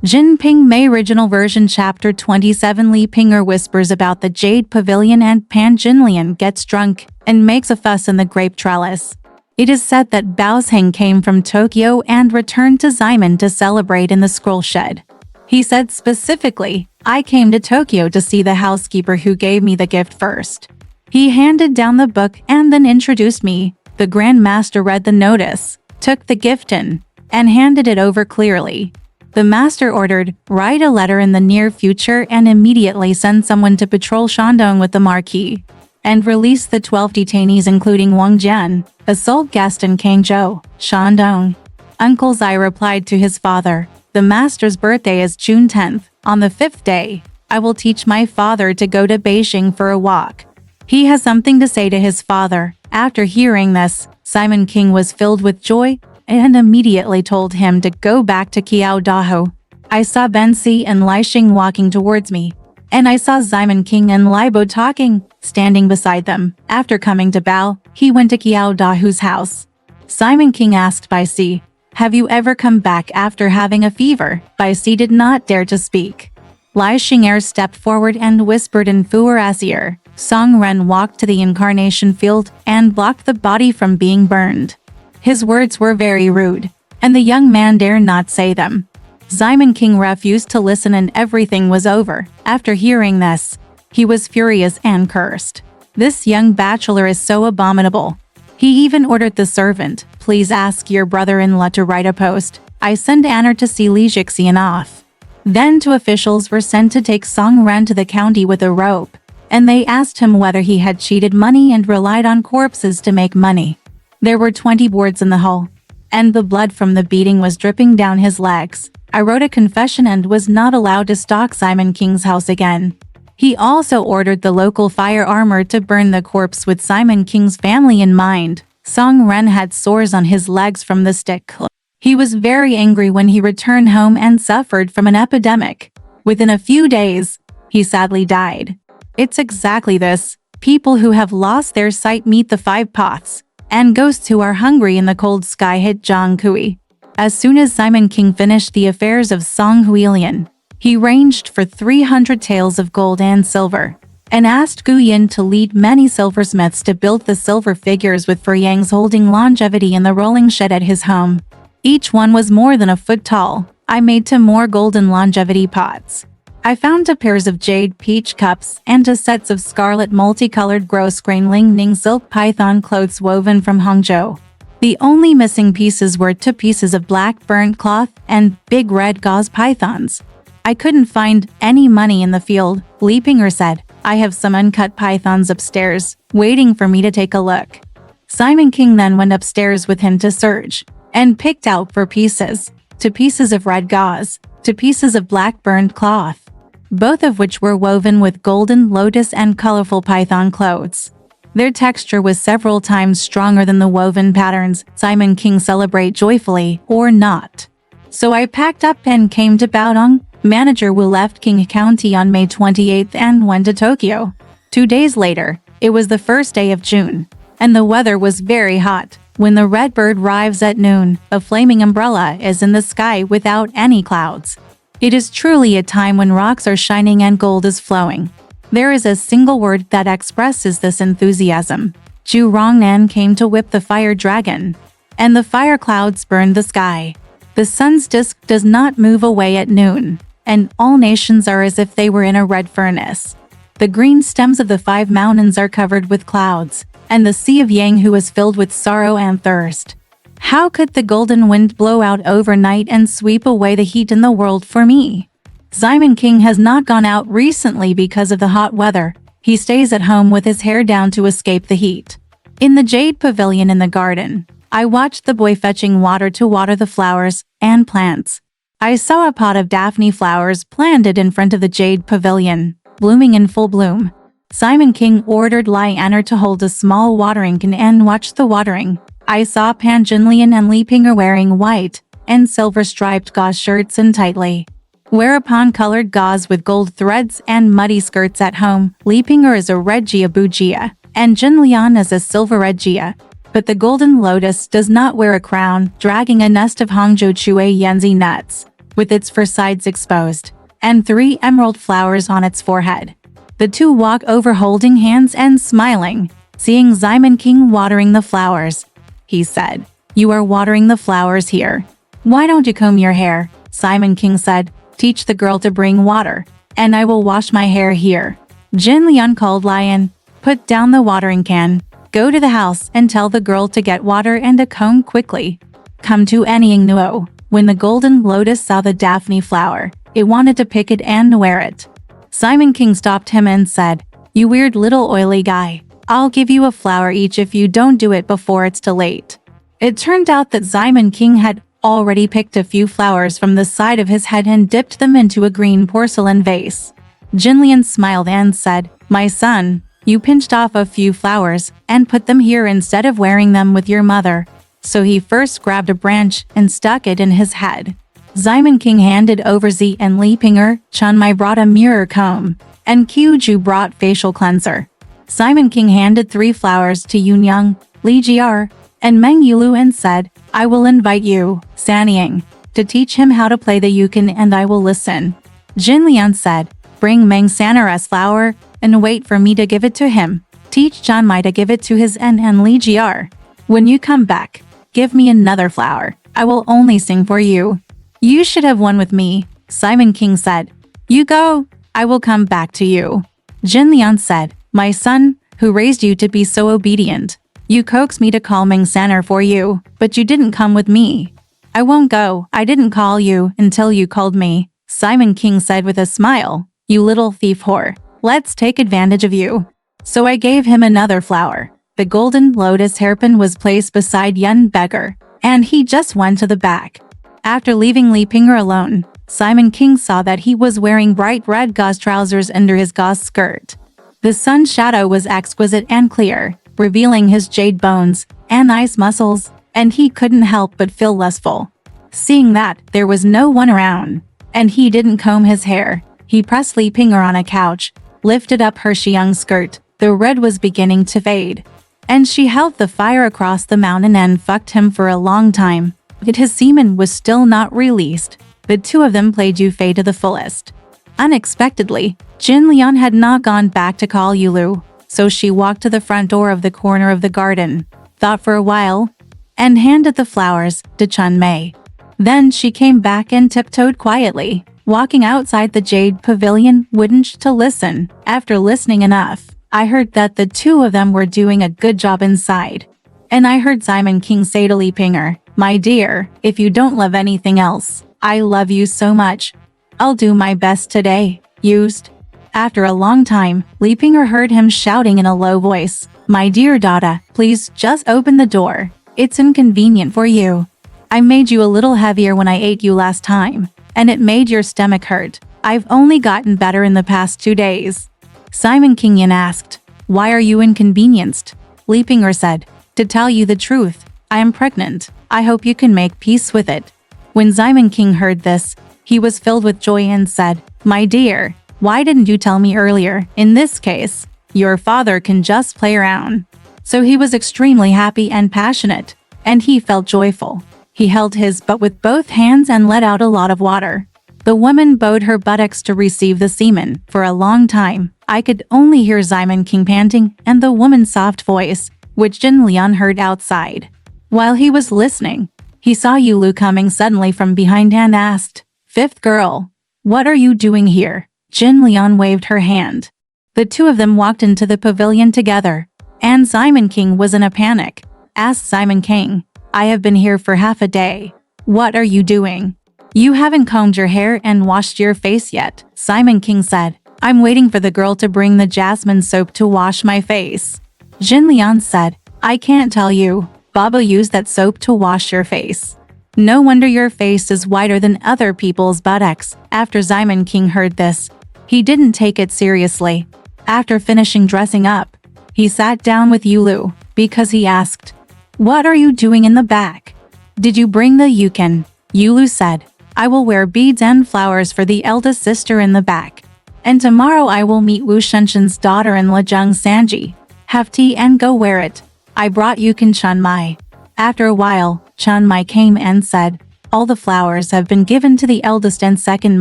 JinPingMei Original Version Chapter 27 Li Pinger whispers about the Jade Pavilion and Pan Jinlian gets drunk and makes a fuss in the grape trellis. It is said that Baosheng came from Tokyo and returned to Ximen to celebrate in the scroll shed. He said specifically, "I came to Tokyo to see the housekeeper who gave me the gift first." He handed down the book and then introduced me. The Grand Master read the notice, took the gift in, and handed it over clearly. The master ordered, "Write a letter in the near future and immediately send someone to patrol Shandong with the marquee, and release the 12 detainees including Wang Jian, a sole guest in Kangzhou, Shandong." Uncle Zai replied to his father, "The master's birthday is June 10th. On the 5th day, I will teach my father to go to Beijing for a walk." He has something to say to his father. After hearing this, Simon King was filled with joy and immediately told him to go back to Qiaodaho. I saw Bensi and Lixing walking towards me, and I saw Simon King and Libo talking, standing beside them. After coming to Bao, he went to Qiaodahu's house. Simon King asked Baici, "Have you ever come back after having a fever?" Baici did not dare to speak. Lixing stepped forward and whispered in Fuer's ear. Song Ren walked to the incarnation field and blocked the body from being burned. His words were very rude, and the young man dared not say them. Simon King refused to listen and everything was over. After hearing this, he was furious and cursed. "This young bachelor is so abominable." He even ordered the servant, "Please ask your brother-in-law to write a post. I send Anner to see Li Jixian off." Then two officials were sent to take Song Ren to the county with a rope, and they asked him whether he had cheated money and relied on corpses to make money. There were 20 boards in the hole, and the blood from the beating was dripping down his legs. I wrote a confession and was not allowed to stalk Simon King's house again. He also ordered the local fire armor to burn the corpse with Simon King's family in mind. Song Ren had sores on his legs from the stick. He was very angry when he returned home and suffered from an epidemic. Within a few days, he sadly died. It's exactly this. People who have lost their sight meet the 5 paths, and ghosts who are hungry in the cold sky hit Zhang Kui. As soon as Simon King finished the affairs of Song Huilian, he arranged for 300 taels of gold and silver, and asked Gu Yin to lead many silversmiths to build the silver figures with Fuyang's holding longevity in the rolling shed at his home. Each one was more than a foot tall. I made 2 more golden longevity pots. I found 2 pairs of jade peach cups and 2 sets of scarlet multicolored gross-grain Ling Ning silk python clothes woven from Hangzhou. The only missing pieces were 2 pieces of black burnt cloth and big red gauze pythons. I couldn't find any money in the field, Li Pinger said. I have some uncut pythons upstairs, waiting for me to take a look. Simon King then went upstairs with him to search, and picked out 4 pieces, 2 pieces of red gauze, 2 pieces of black burnt cloth, both of which were woven with golden lotus and colorful python clothes. Their texture was several times stronger than the woven patterns Simon King celebrate joyfully or not. So I packed up and came to Baodong. Manager Wu left King County on May 28th and went to Tokyo. 2 days later, it was the 1st day of June, and the weather was very hot. When the red bird arrives at noon, a flaming umbrella is in the sky without any clouds. It is truly a time when rocks are shining and gold is flowing. There is a single word that expresses this enthusiasm. Zhu Rongnan came to whip the fire dragon, and the fire clouds burned the sky. The sun's disk does not move away at noon, and all nations are as if they were in a red furnace. The green stems of the 5 mountains are covered with clouds, and the sea of Yanghu is filled with sorrow and thirst. How could the golden wind blow out overnight and sweep away the heat in the world for me? Simon King has not gone out recently because of the hot weather. He stays at home with his hair down to escape the heat. In the Jade Pavilion in the garden, I watched the boy fetching water to water the flowers and plants. I saw a pot of Daphne flowers planted in front of the Jade Pavilion, blooming in full bloom. Simon King ordered Lai Anner to hold a small watering can and watch the watering. I saw Pan Jinlian and Li Pinger wearing white and silver-striped gauze shirts and tightly, whereupon colored gauze with gold threads and muddy skirts at home. Li Pinger is a red jiabu jia, and Jinlian is a silver red jia. But the golden lotus does not wear a crown, dragging a nest of Hangzhou Chue Yanzi nuts. with its four sides exposed, and 3 emerald flowers on its forehead. The two walk over holding hands and smiling, seeing Simon King watering the flowers. He said, "You are watering the flowers here. Why don't you comb your hair?" Simon King said, "Teach the girl to bring water, and I will wash my hair here." Jinlian called Lion, "Put down the watering can. Go to the house and tell the girl to get water and a comb quickly. Come to Anying Nuo." When the golden lotus saw the Daphne flower, it wanted to pick it and wear it. Simon King stopped him and said, "You weird little oily guy. I'll give you a flower each if you don't do it before it's too late." It turned out that Simon King had already picked a few flowers from the side of his head and dipped them into a green porcelain vase. Jinlian smiled and said, "My son, you pinched off a few flowers and put them here instead of wearing them with your mother." So he first grabbed a branch and stuck it in his head. Simon King handed over Z and Li Pinger, Chunmai brought a mirror comb, and Qiuju brought facial cleanser. Simon King handed 3 flowers to Yunyang, Li Jiar, and Meng Yulu and said, "I will invite you, Sanying, to teach him how to play the ukulele and I will listen." Jinlian said, "Bring Meng Sanara's flower and wait for me to give it to him. Teach Chunmai to give it to his N and Li Jiar. When you come back, give me another flower. I will only sing for you." "You should have one with me," Simon King said. "You go, I will come back to you." Jinlian said, "My son, who raised you to be so obedient. You coaxed me to call Meng Sanar for you, but you didn't come with me." "I won't go, I didn't call you until you called me," Simon King said with a smile. "You little thief whore, let's take advantage of you." So I gave him another flower. The golden lotus hairpin was placed beside Yun Beggar, and he just went to the back. After leaving Li Pinger alone, Simon King saw that he was wearing bright red gauze trousers under his gauze skirt. The sun's shadow was exquisite and clear, revealing his jade bones and ice muscles, and he couldn't help but feel lustful. Seeing that there was no one around, and he didn't comb his hair, he pressed Li Pinger on a couch, lifted up her Xiang skirt. The red was beginning to fade, and she held the fire across the mountain and fucked him for a long time. But his semen was still not released. The two of them played Yufei to the fullest. Unexpectedly, Jinlian had not gone back to call Yulu, so she walked to the front door of the corner of the garden, thought for a while, and handed the flowers to Chunmei. Then she came back and tiptoed quietly, walking outside the jade pavilion, wouldn't to listen. After listening enough, I heard that the two of them were doing a good job inside. And I heard Simon King say to Li Pinger, "My dear, if you don't love anything else, I love you so much. I'll do my best today." Used. After a long time, Li Pinger heard him shouting in a low voice, "My dear Dada, please just open the door. It's inconvenient for you. I made you a little heavier when I ate you last time, and it made your stomach hurt. I've only gotten better in the past 2 days." Simon King asked, "Why are you inconvenienced?" Li Pinger said, "To tell you the truth, I am pregnant. I hope you can make peace with it." When Simon King heard this, he was filled with joy and said, "My dear, why didn't you tell me earlier? In this case, your father can just play around." So he was extremely happy and passionate, and he felt joyful. He held his butt with both hands and let out a lot of water. The woman bowed her buttocks to receive the semen. For a long time, I could only hear Simon King panting and the woman's soft voice, which Jinlian heard outside. While he was listening, he saw Yulu coming suddenly from behind and asked, "Fifth girl, what are you doing here?" Jinlian waved her hand. The two of them walked into the pavilion together, and Simon King was in a panic. Asked Simon King, "I have been here for half a day. What are you doing? You haven't combed your hair and washed your face yet." Simon King said, "I'm waiting for the girl to bring the jasmine soap to wash my face." Jinlian said, "I can't tell you. Baba used that soap to wash your face. No wonder your face is whiter than other people's buttocks." After Simon King heard this, he didn't take it seriously. After finishing dressing up, he sat down with Yulu, because he asked, "What are you doing in the back? Did you bring the yukin?" Yulu said, "I will wear beads and flowers for the eldest sister in the back. And tomorrow I will meet Wu Shenshen's daughter in Lejung Sanji. Have tea and go wear it. I brought yukin Chunmai." After a while, Chunmai came and said, All the flowers have been given to the eldest and second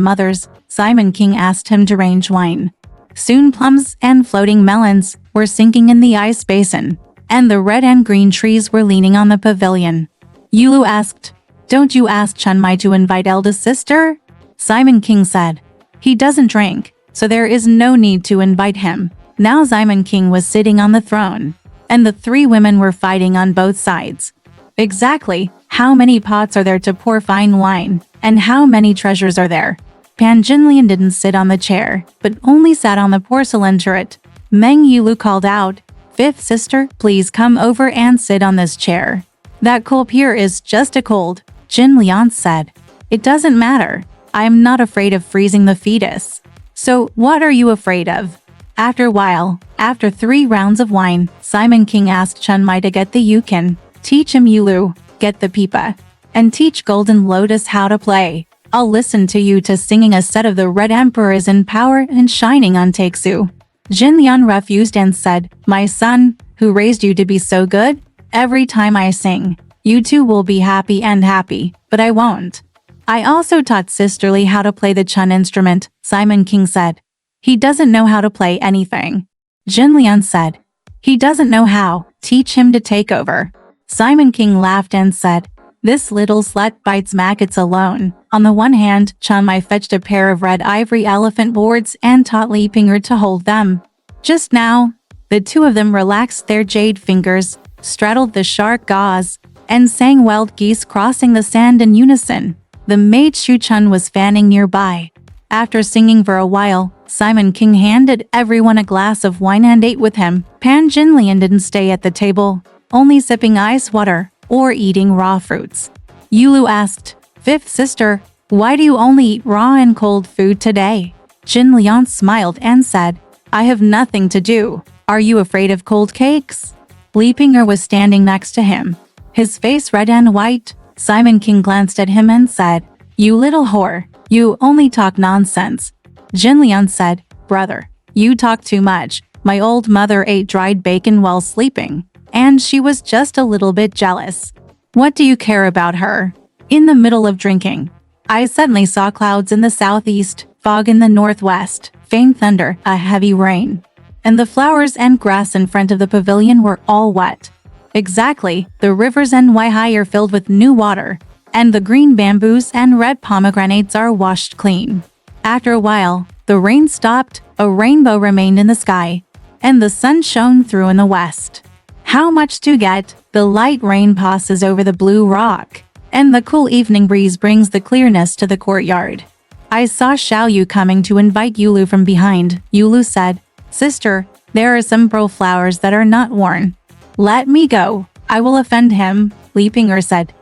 mothers. Simon King asked him to range wine. Soon plums and floating melons were sinking in the ice basin, and the red and green trees were leaning on the pavilion. Yulu asked, "Don't you ask JinPingMei to invite eldest sister?" Simon King said, "He doesn't drink, so there is no need to invite him." Now Simon King was sitting on the throne, and the three women were fighting on both sides. Exactly, how many pots are there to pour fine wine, and how many treasures are there? Pan Jinlian didn't sit on the chair, but only sat on the porcelain turret. Meng Yulu called out, "Fifth sister, please come over and sit on this chair." "That cold here is just a cold," Jin Lian said. "It doesn't matter. I am not afraid of freezing the fetus." "So, what are you afraid of?" After a while, after 3 rounds of wine, Simon King asked JinPingMei to get the yukin, teach him Yulu, get the pipa, and teach Golden Lotus how to play. "I'll listen to you to singing a set of the Red Emperor is in power and shining on Takesu." Jin Lian refused and said, "My son, who raised you to be so good? Every time I sing, you two will be happy and happy, but I won't." "I also taught Sisterly how to play the chun instrument," Simon King said. "He doesn't know how to play anything." Jin Lian said, "He doesn't know how, teach him to take over." Simon King laughed and said, "This little slut bites maggots alone." On the one hand, JinPingMei fetched a pair of red ivory elephant boards and taught Li Ping'er to hold them. Just now, the two of them relaxed their jade fingers, straddled the shark gauze, and sang wild geese crossing the sand in unison. The maid Shu Chun was fanning nearby. After singing for a while, Simon King handed everyone a glass of wine and ate with him. Pan Jinlian didn't stay at the table, only sipping ice water or eating raw fruits. Yulu asked, "Fifth sister, why do you only eat raw and cold food today?" Jin Lian smiled and said, "I have nothing to do. Are you afraid of cold cakes?" Li Ping'er was standing next to him, his face red and white. Simon King glanced at him and said, "You little whore, you only talk nonsense." Jin Lian said, "Brother, you talk too much. My old mother ate dried bacon while sleeping, and she was just a little bit jealous. What do you care about her?" In the middle of drinking, I suddenly saw clouds in the southeast, fog in the northwest, faint thunder, a heavy rain, and the flowers and grass in front of the pavilion were all wet. Exactly, the rivers and Waihai are filled with new water, and the green bamboos and red pomegranates are washed clean. After a while, the rain stopped, a rainbow remained in the sky, and the sun shone through in the west. How much to get? The light rain passes over the blue rock, and the cool evening breeze brings the clearness to the courtyard. I saw Xiao Yu coming to invite Yulu from behind. Yulu said, "Sister, there are some pearl flowers that are not worn. Let me go. I will offend him." Li Ping'er said,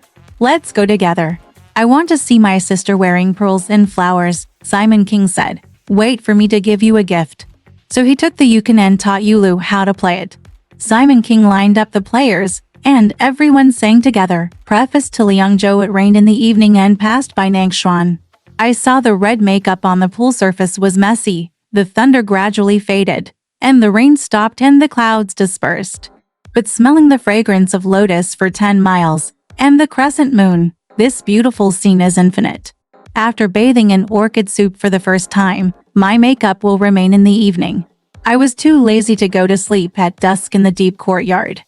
"Let's go together. I want to see my sister wearing pearls and flowers." Simon King said, "Wait for me to give you a gift." So he took the yukin and taught Yulu how to play it. Simon King lined up the players, and everyone sang together. Preface to Liangzhou. It rained in the evening and passed by Nangshuan. I saw the red makeup on the pool surface was messy. The thunder gradually faded, and the rain stopped and the clouds dispersed. But smelling the fragrance of lotus for 10 miles, and the crescent moon, this beautiful scene is infinite. After bathing in orchid soup for the first time, my makeup will remain in the evening. I was too lazy to go to sleep at dusk in the deep courtyard.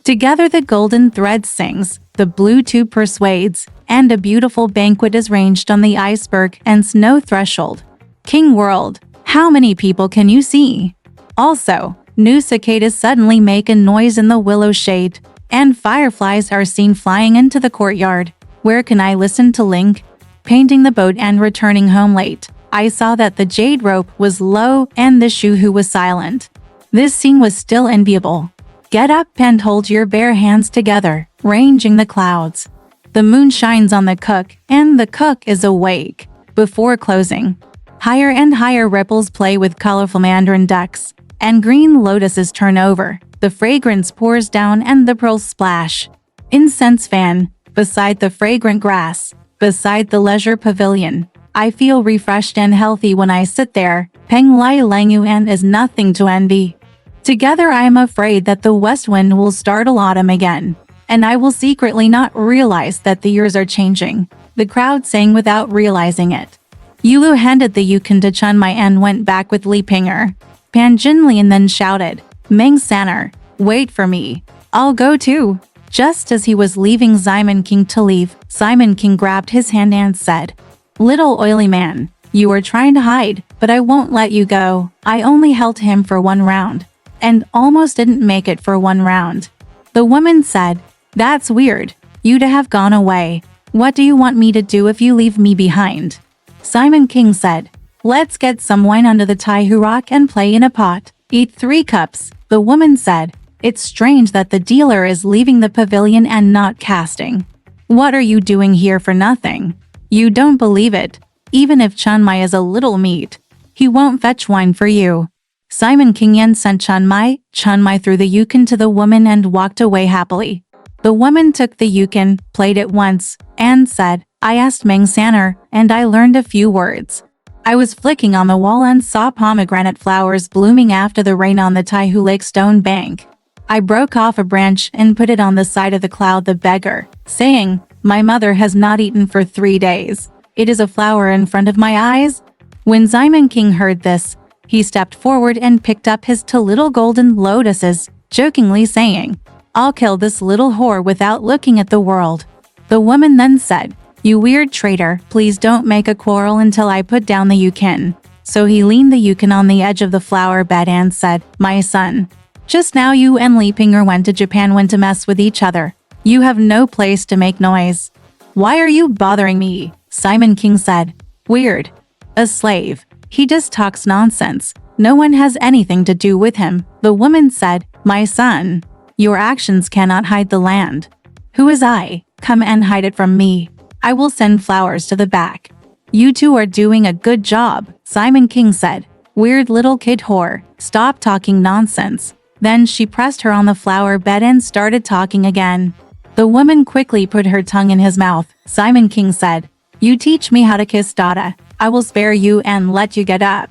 Together the golden thread sings, the blue tube persuades, and a beautiful banquet is ranged on the iceberg and snow threshold. King World, how many people can you see? Also, new cicadas suddenly make a noise in the willow shade, and fireflies are seen flying into the courtyard. Where can I listen to Link? Painting the boat and returning home late, I saw that the jade rope was low and the Shuhu was silent. This scene was still enviable. Get up and hold your bare hands together, ranging the clouds. The moon shines on the cook, and the cook is awake. Before closing, higher and higher ripples play with colorful mandarin ducks, and green lotuses turn over. The fragrance pours down and the pearls splash. Incense fan, beside the fragrant grass, beside the leisure pavilion. I feel refreshed and healthy when I sit there. Peng Lai Langu and is nothing to envy. Together I am afraid that the west wind will startle autumn again, and I will secretly not realize that the years are changing. the crowd sang without realizing it. Yulu handed the yukon to Chunmai and went back with Li Pinger. Pan Jinlian then shouted, Meng Saner, wait for me. I'll go too. Just as he was leaving Simon King to leave, Simon King grabbed his hand and said, Little oily man, you were trying to hide, but I won't let you go. I only held him for 1 round. And almost didn't make it for 1 round. The woman said, That's weird. You'd have gone away. What do you want me to do if you leave me behind? Simon King said, Let's get some wine under the Taihu rock and play in a pot. Eat 3 cups. The woman said, It's strange that the dealer is leaving the pavilion and not casting. What are you doing here for nothing? You don't believe it. Even if Chunmai is a little meat, he won't fetch wine for you. Simon King Yen sent Chunmai. Chunmai threw the yukon to the woman and walked away happily. The woman took the yukon, played it once, and said, I asked Meng Saner, and I learned a few words. I was flicking on the wall and saw pomegranate flowers blooming after the rain on the Taihu Lake stone bank. I broke off a branch and put it on the side of the cloud the beggar, saying, My mother has not eaten for 3 days. It is a flower in front of my eyes. When Simon King heard this, he stepped forward and picked up his 2 little golden lotuses, jokingly saying, I'll kill this little whore without looking at the world. The woman then said, You weird traitor, please don't make a quarrel until I put down the yukon. So he leaned the yukon on the edge of the flower bed and said, My son, just now you and Li Pinger went to Japan when to mess with each other. You have no place to make noise. Why are you bothering me? Simon King said, Weird. A slave. He just talks nonsense. No one has anything to do with him. The woman said, My son, your actions cannot hide the land. Who is I? Come and hide it from me. I will send flowers to the back. You 2 are doing a good job, Simon King said. Weird little kid whore, stop talking nonsense. Then she pressed her on the flower bed and started talking again. The woman quickly put her tongue in his mouth. Simon King said, You teach me how to kiss Dada. I will spare you and let you get up.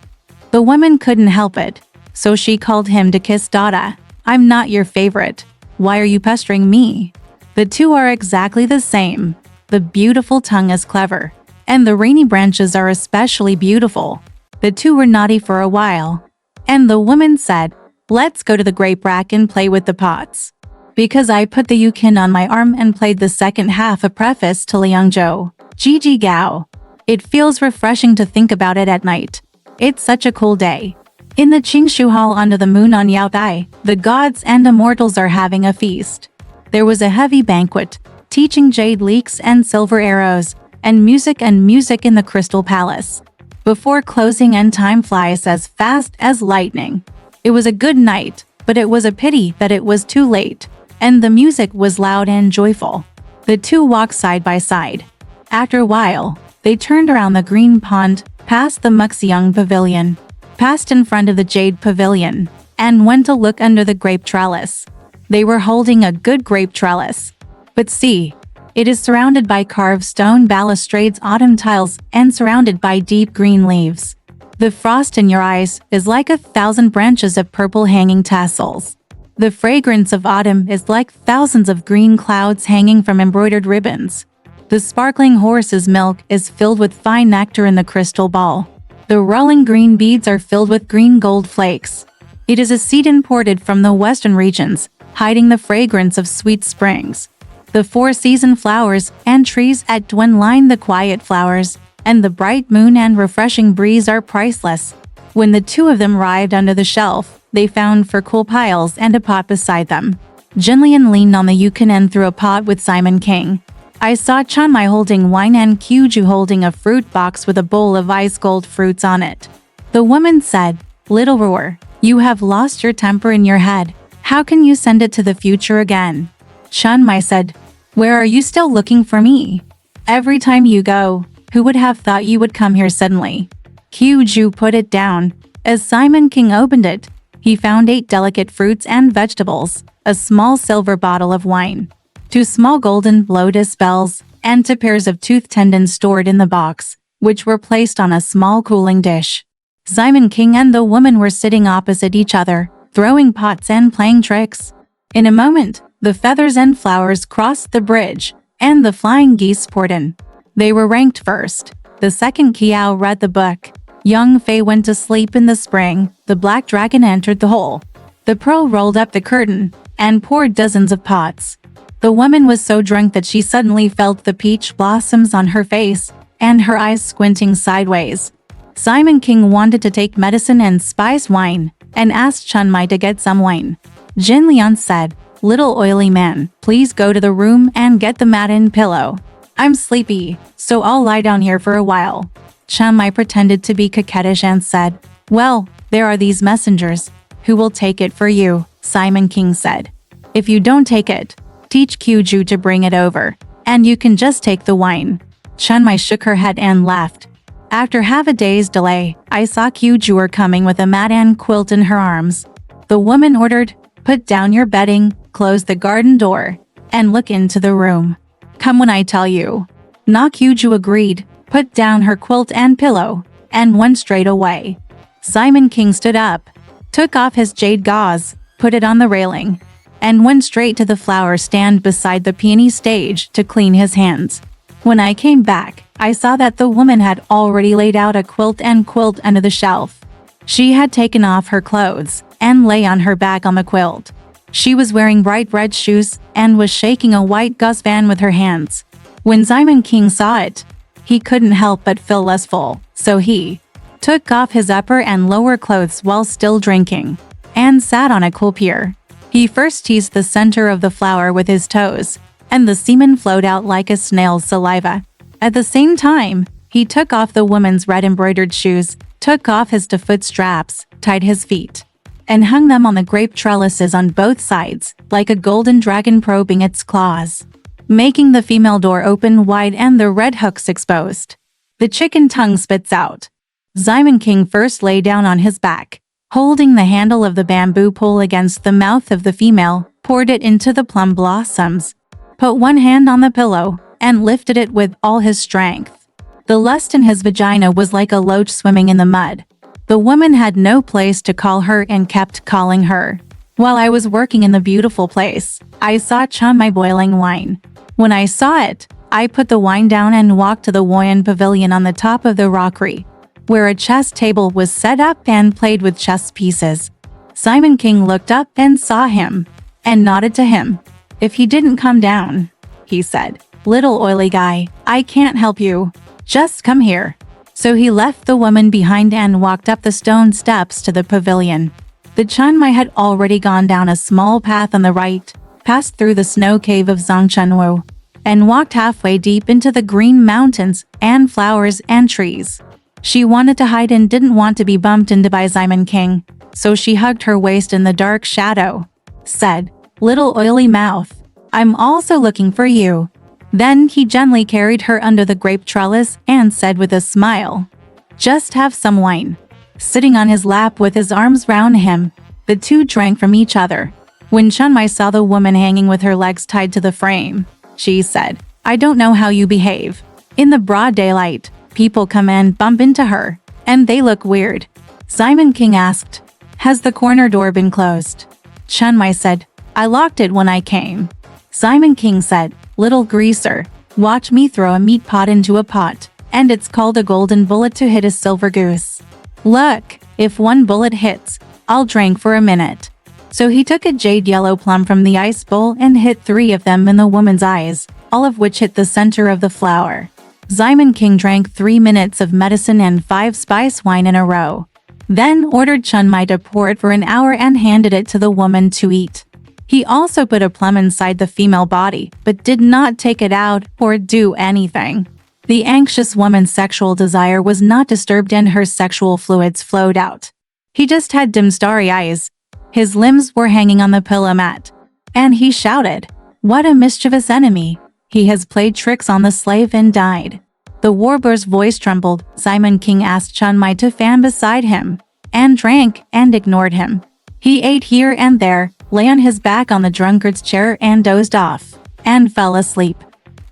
The woman couldn't help it, so she called him to kiss Dada. I'm not your favorite. Why are you pestering me? The 2 are exactly the same. The beautiful tongue is clever, and the rainy branches are especially beautiful. The 2 were naughty for a while, and the woman said, Let's go to the grape rack and play with the pots. Because I put the yukon on my arm and played the second half a preface to Liangzhou. Gigi Gao. It feels refreshing to think about it at night. It's such a cool day. In the Qingshu Hall under the moon on Yaotai, the gods and immortals are having a feast. There was a heavy banquet, teaching jade leeks and silver arrows, and music in the Crystal Palace. Before closing and time flies as fast as lightning. It was a good night, but it was a pity that it was too late, and the music was loud and joyful. The 2 walked side by side. After a while, they turned around the green pond, past the Muxiang Pavilion, passed in front of the Jade Pavilion, and went to look under the grape trellis. They were holding a good grape trellis. But see, it is surrounded by carved stone balustrades, autumn tiles, and surrounded by deep green leaves. The frost in your eyes is like 1,000 branches of purple hanging tassels. The fragrance of autumn is like thousands of green clouds hanging from embroidered ribbons. The sparkling horse's milk is filled with fine nectar in the crystal ball. The rolling green beads are filled with green gold flakes. It is a seed imported from the western regions, hiding the fragrance of sweet springs. The 4-season flowers and trees at Duen line the quiet flowers, and the bright moon and refreshing breeze are priceless. When the 2 of them arrived under the shelf, they found 4 cool piles and a pot beside them. Jinlian leaned on the yukon and threw a pot with Simon King. I saw Chunmai holding wine and Kyuju holding a fruit box with a bowl of ice cold fruits on it. The woman said, Little roar, you have lost your temper in your head. How can you send it to the future again? Chunmai said, Where are you still looking for me? Every time you go, who would have thought you would come here suddenly? Kyuju put it down. As Simon King opened it, he found 8 delicate fruits and vegetables, a small silver bottle of wine, 2 small golden lotus bells, and 2 pairs of tooth tendons stored in the box, which were placed on a small cooling dish. Simon King and the woman were sitting opposite each other, throwing pots and playing tricks. In a moment, the feathers and flowers crossed the bridge, and the flying geese poured in. They were ranked first. The second Kiao read the book. Young Fei went to sleep in the spring. The black dragon entered the hole. The pearl rolled up the curtain and poured dozens of pots. The woman was so drunk that she suddenly felt the peach blossoms on her face and her eyes squinting sideways. Simon King wanted to take medicine and spice wine and asked JinPingMei to get some wine. Jin Lian said, "Little oily man, please go to the room and get the mat and pillow. I'm sleepy, so I'll lie down here for a while." JinPingMei pretended to be coquettish and said, "Well, there are these messengers. Who will take it for you?" Simon King said. "If you don't take it, teach Kyuju to bring it over, and you can just take the wine." JinPingMei shook her head and laughed. After half a day's delay, I saw Kyuju coming with a mat and quilt in her arms. The woman ordered, "Put down your bedding, close the garden door, and look into the room. Come when I tell you." Na Kyuju agreed, put down her quilt and pillow, and went straight away. Simon King stood up, took off his jade gauze, put it on the railing, and went straight to the flower stand beside the peony stage to clean his hands. When I came back, I saw that the woman had already laid out a quilt under the shelf. She had taken off her clothes and lay on her back on the quilt. She was wearing bright red shoes and was shaking a white gauze fan with her hands. When Simon King saw it, he couldn't help but feel lustful, so he took off his upper and lower clothes while still drinking, and sat on a cool pier. He first teased the center of the flower with his toes, and the semen flowed out like a snail's saliva. At the same time, he took off the woman's red embroidered shoes, took off his foot straps, tied his feet, and hung them on the grape trellises on both sides, like a golden dragon probing its claws, making the female door open wide and the red hooks exposed. The chicken tongue spits out. Simon King first lay down on his back, holding the handle of the bamboo pole against the mouth of the female, poured it into the plum blossoms, put one hand on the pillow, and lifted it with all his strength. The lust in his vagina was like a loach swimming in the mud. The woman had no place to call her and kept calling her. While I was working in the beautiful place, I saw JinPingMei boiling wine. When I saw it, I put the wine down and walked to the Woyan pavilion on the top of the rockery, where a chess table was set up and played with chess pieces. Simon King looked up and saw him, and nodded to him. "If he didn't come down," he said, "Little oily guy, I can't help you. Just come here." So he left the woman behind and walked up the stone steps to the pavilion. The JinPingMei had already gone down a small path on the right, passed through the snow cave of Zhongchenwu, and walked halfway deep into the green mountains and flowers and trees. She wanted to hide and didn't want to be bumped into by Simon King, so she hugged her waist in the dark shadow, said, "Little oily mouth, I'm also looking for you." Then he gently carried her under the grape trellis and said with a smile, "Just have some wine." Sitting on his lap with his arms round him, the two drank from each other. When JinPingMei saw the woman hanging with her legs tied to the frame, she said, "I don't know how you behave. In the broad daylight, people come and bump into her, and they look weird." Simon King asked, "Has the corner door been closed?" JinPingMei said, "I locked it when I came." Simon King said, "Little greaser, watch me throw a meat pot into a pot, and it's called a golden bullet to hit a silver goose. Look, if one bullet hits, I'll drink for a minute." So he took a jade yellow plum from the ice bowl and hit 3 of them in the woman's eyes, all of which hit the center of the flower. Simon King drank 3 minutes of medicine and 5 spice wine in a row, then ordered JinPingMei to pour it for an hour and handed it to the woman to eat. He also put a plum inside the female body, but did not take it out or do anything. The anxious woman's sexual desire was not disturbed and her sexual fluids flowed out. He just had dim starry eyes. His limbs were hanging on the pillow mat, and he shouted, "What a mischievous enemy! He has played tricks on the slave and died." The warblers' voice trembled. Simon King asked JinPingMei to fan beside him, and drank and ignored him. He ate here and there, lay on his back on the drunkard's chair and dozed off, and fell asleep.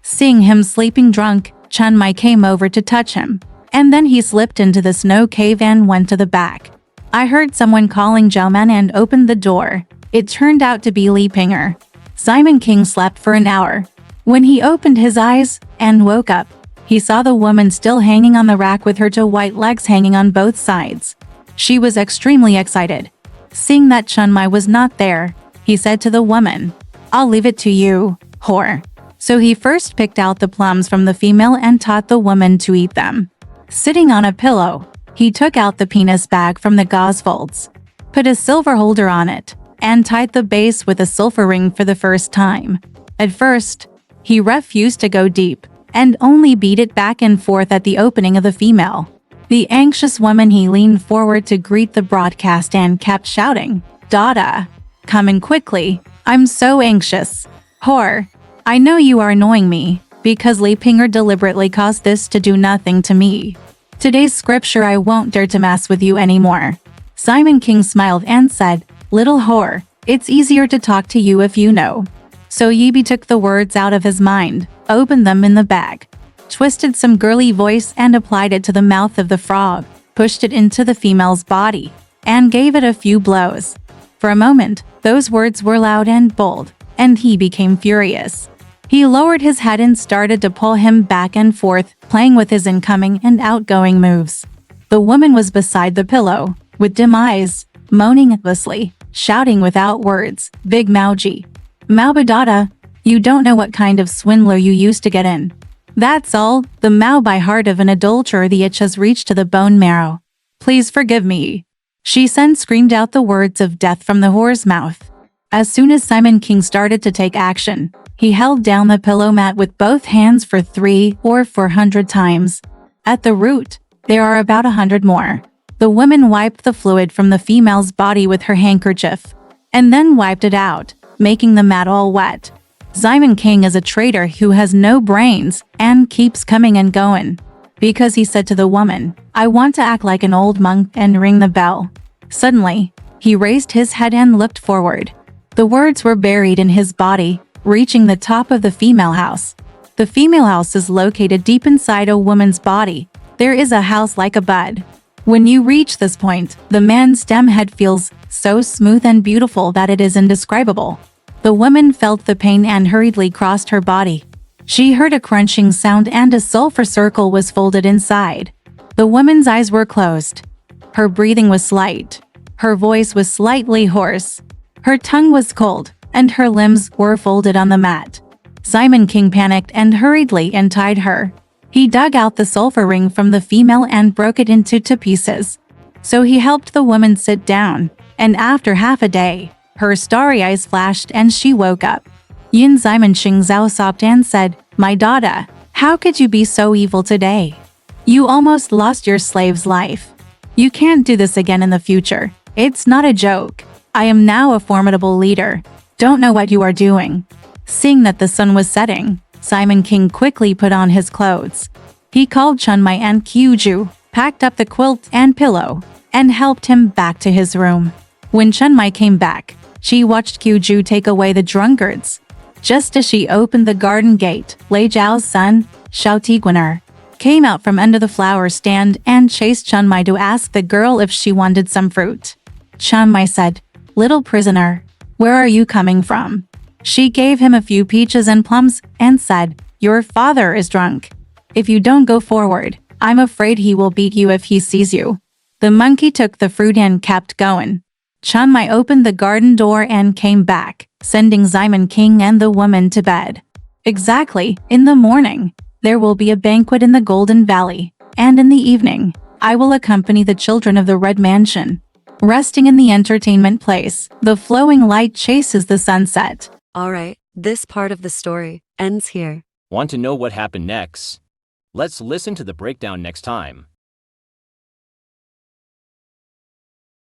Seeing him sleeping drunk, JinPingMei came over to touch him, and then he slipped into the snow cave and went to the back. I heard someone calling Zhouman and opened the door. It turned out to be Li Pinger. Simon King slept for an hour. When he opened his eyes and woke up, he saw the woman still hanging on the rack with her two white legs hanging on both sides. She was extremely excited. Seeing that Chunmai was not there, he said to the woman, "I'll leave it to you, whore." So he first picked out the plums from the female and taught the woman to eat them. Sitting on a pillow, he took out the penis bag from the gauze folds, put a silver holder on it, and tied the base with a silver ring for the first time. At first, he refused to go deep, and only beat it back and forth at the opening of the female. The anxious woman he leaned forward to greet the broadcast and kept shouting, "Dada, come in quickly, I'm so anxious. Whore, I know you are annoying me, because Li Pinger deliberately caused this to do nothing to me. Today's scripture I won't dare to mess with you anymore." Simon King smiled and said, "Little whore, it's easier to talk to you if you know." So Yibi took the words out of his mind, opened them in the bag, twisted some girly voice and applied it to the mouth of the frog, pushed it into the female's body, and gave it a few blows. For a moment, those words were loud and bold, and he became furious. He lowered his head and started to pull him back and forth, playing with his incoming and outgoing moves. The woman was beside the pillow, with dim eyes, moaning endlessly, shouting without words, "Big Mauji. Maubadada, you don't know what kind of swindler you used to get in. That's all, the Mao by heart of an adulterer, the itch has reached to the bone marrow. Please forgive me." She then screamed out the words of death from the whore's mouth. As soon as Simon King started to take action, he held down the pillow mat with both hands for 300 or 400 times. At the root, there are about 100 more. The woman wiped the fluid from the female's body with her handkerchief, and then wiped it out, making the mat all wet. Simon King is a traitor who has no brains and keeps coming and going. Because he said to the woman, "I want to act like an old monk and ring the bell." Suddenly, he raised his head and looked forward. The words were buried in his body, reaching the top of the female house. The female house is located deep inside a woman's body. There is a house like a bud. When you reach this point, the man's stem head feels so smooth and beautiful that it is indescribable. The woman felt the pain and hurriedly crossed her body. She heard a crunching sound and a sulfur circle was folded inside. The woman's eyes were closed. Her breathing was slight. Her voice was slightly hoarse. Her tongue was cold, and her limbs were folded on the mat. Simon King panicked and hurriedly untied her. He dug out the sulfur ring from the female and broke it into 2 pieces. So he helped the woman sit down, and after half a day, her starry eyes flashed and she woke up. Yin Simon Ching Zhao sobbed and said, "My daughter, how could you be so evil today? You almost lost your slave's life. You can't do this again in the future. It's not a joke. I am now a formidable leader. Don't know what you are doing." Seeing that the sun was setting, Simon King quickly put on his clothes. He called Chunmai and Kyuju, packed up the quilt and pillow, and helped him back to his room. When Chunmai came back, she watched Kyuju take away the drunkards. Just as she opened the garden gate, Lei Zhao's son, Xiao Tiguaner, came out from under the flower stand and chased Chunmai to ask the girl if she wanted some fruit. Chunmai said, "Little prisoner, where are you coming from?" She gave him a few peaches and plums and said, "Your father is drunk. If you don't go forward, I'm afraid he will beat you if he sees you." The monkey took the fruit and kept going. Chunmai opened the garden door and came back, sending Simon King and the woman to bed. Exactly, in the morning, there will be a banquet in the Golden Valley, and in the evening, I will accompany the children of the Red Mansion. Resting in the entertainment place, the flowing light chases the sunset. Alright, this part of the story ends here. Want to know what happened next? Let's listen to the breakdown next time.